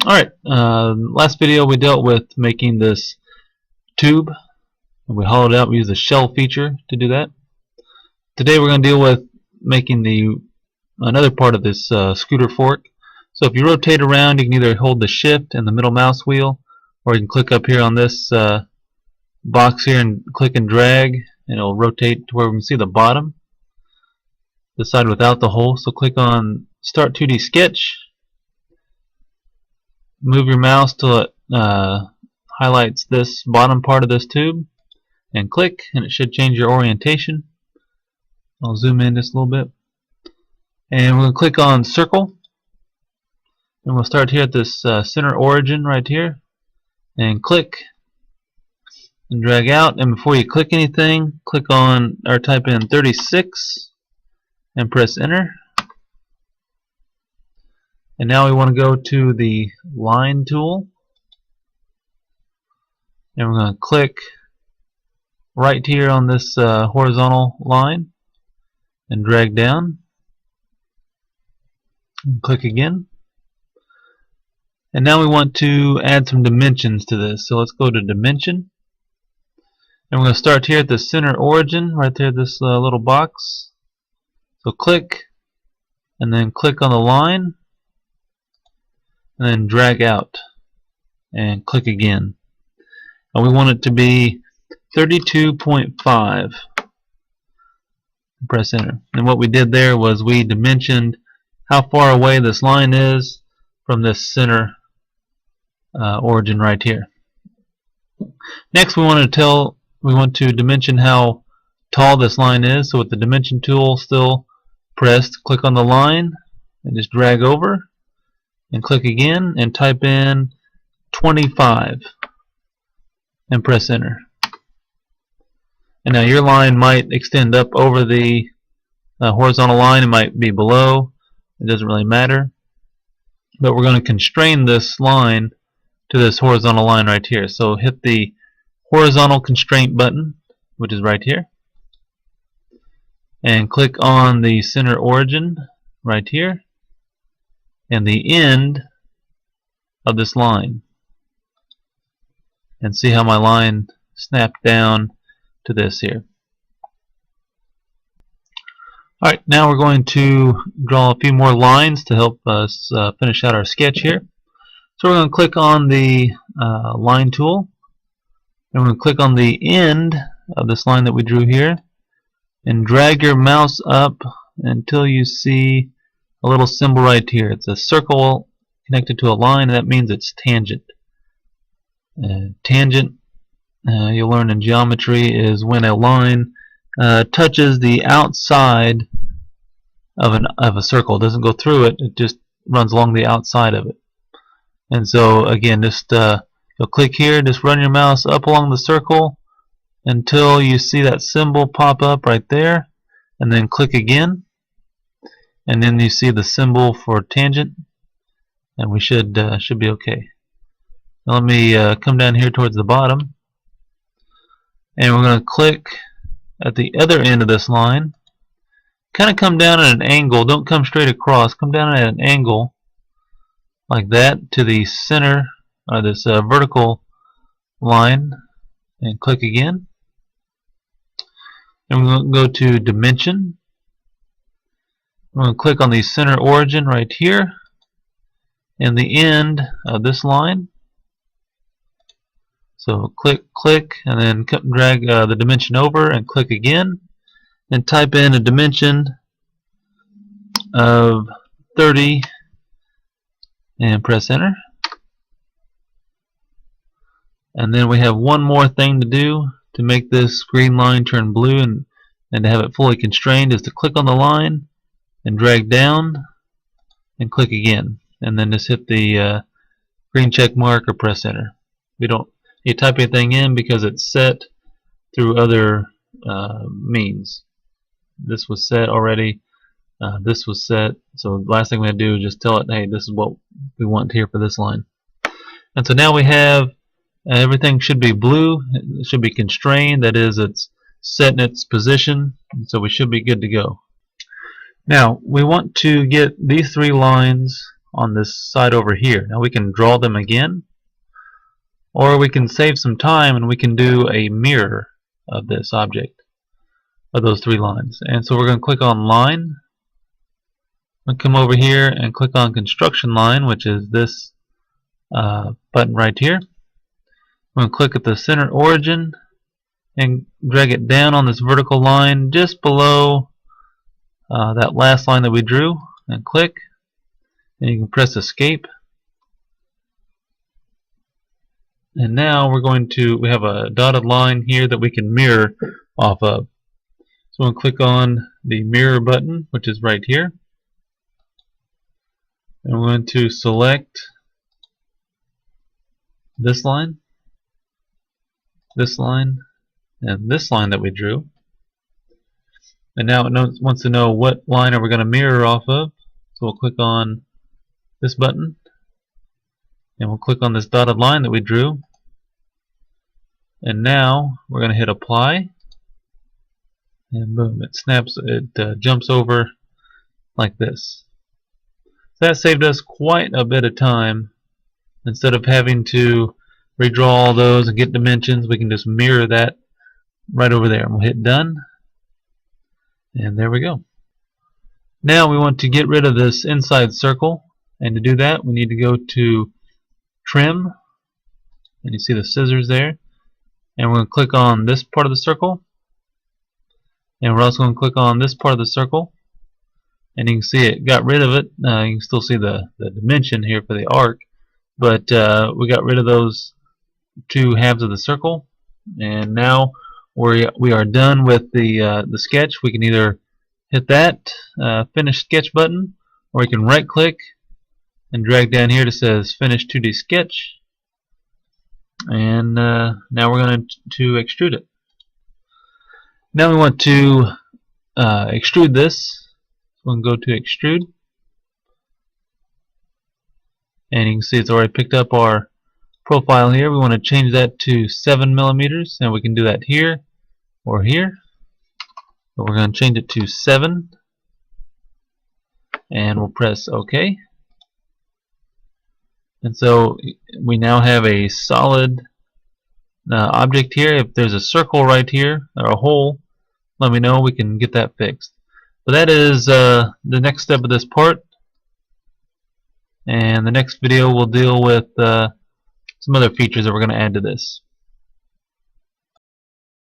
Alright, last video we dealt with making this tube. We hollowed out, we used the shell feature to do that. Today we're going to deal with making another part of this scooter fork. So if you rotate around, you can either hold the shift and the middle mouse wheel, or you can click up here on this box here and click and drag, and it'll rotate to where we can see the bottom, the side without the hole. So click on Start 2D Sketch. Move your mouse till it highlights this bottom part of this tube and click, and it should change your orientation. I'll zoom in just a little bit, and we're going to click on circle, and we'll start here at this center origin right here and click and drag out. And before you click anything, click on or type in 36 and press enter. And now we want to go to the line tool, and we're going to click right here on this horizontal line and drag down and click again. And now we want to add some dimensions to this, so let's go to dimension, and we're going to start here at the center origin right there, this little box. So click and then click on the line and then drag out and click again, and we want it to be 32.5. Press enter. And what we did there was we dimensioned how far away this line is from this center origin right here. Next we want to dimension how tall this line is. So with the dimension tool still pressed, click on the line and just drag over and click again and type in 25 and press enter. And now your line might extend up over the horizontal line, it might be below, it doesn't really matter, but we're going to constrain this line to this horizontal line right here. So hit the horizontal constraint button, which is right here, and click on the center origin right here and the end of this line, and see how my line snapped down to this here. Alright, now we're going to draw a few more lines to help us finish out our sketch here. So we're going to click on the line tool, and we're going to click on the end of this line that we drew here and drag your mouse up until you see a little symbol right here. It's a circle connected to a line, and that means it's tangent. Tangent, you'll learn in geometry, is when a line touches the outside of a circle. It doesn't go through it, it just runs along the outside of it. And so again, just you'll click here, just run your mouse up along the circle until you see that symbol pop up right there, and then click again, and then you see the symbol for tangent, and we should be okay. Now let me come down here towards the bottom, and we're going to click at the other end of this line. Kind of come down at an angle, don't come straight across, come down at an angle like that to the center, or this vertical line, and click again. And we're going to go to dimension. We're going to click on the center origin right here and the end of this line. So click, and then drag the dimension over and click again, and type in a dimension of 30 and press enter. And then we have one more thing to do to make this green line turn blue and to have it fully constrained, is to click on the line and drag down and click again, and then just hit the green check mark or press enter. We don't you type anything in because it's set through other means. This was set already, this was set, so the last thing we have to do is just tell it, hey, this is what we want here for this line. And so now we have everything should be blue, it should be constrained, that is, it's set in its position, so we should be good to go. Now we want to get these three lines on this side over here. Now we can draw them again, or we can save some time and we can do a mirror of this object, of those three lines. And so we're going to click on line. We'll come over here and click on construction line, which is this button right here. We're going to click at the center origin and drag it down on this vertical line just below that last line that we drew, and click, and you can press escape. And now we have a dotted line here that we can mirror off of. So we'll click on the mirror button, which is right here, and we're going to select this line, and this line that we drew. And now it wants to know what line are we going to mirror off of. So we'll click on this button, and we'll click on this dotted line that we drew. And now we're going to hit apply, and boom, it jumps over like this. So that saved us quite a bit of time. Instead of having to redraw all those and get dimensions, we can just mirror that right over there. And we'll hit done, and there we go. Now we want to get rid of this inside circle, and to do that we need to go to trim, and you see the scissors there, and we're going to click on this part of the circle, and we're also going to click on this part of the circle, and you can see it got rid of it. You can still see the dimension here for the arc, but we got rid of those two halves of the circle, and now we are done with the sketch. We can either hit that finish sketch button, or we can right click and drag down here that says finish 2D sketch, and now we're going to extrude it. Now we want to extrude this. So we can go to extrude, and you can see it's already picked up our profile here. We want to change that to 7 millimeters, and we can do that here or here. But we're going to change it to 7, and we'll press OK. And so we now have a solid object here. If there's a circle right here or a hole, let me know, we can get that fixed. So that is the next step of this part, and the next video will deal with some other features that we're going to add to this.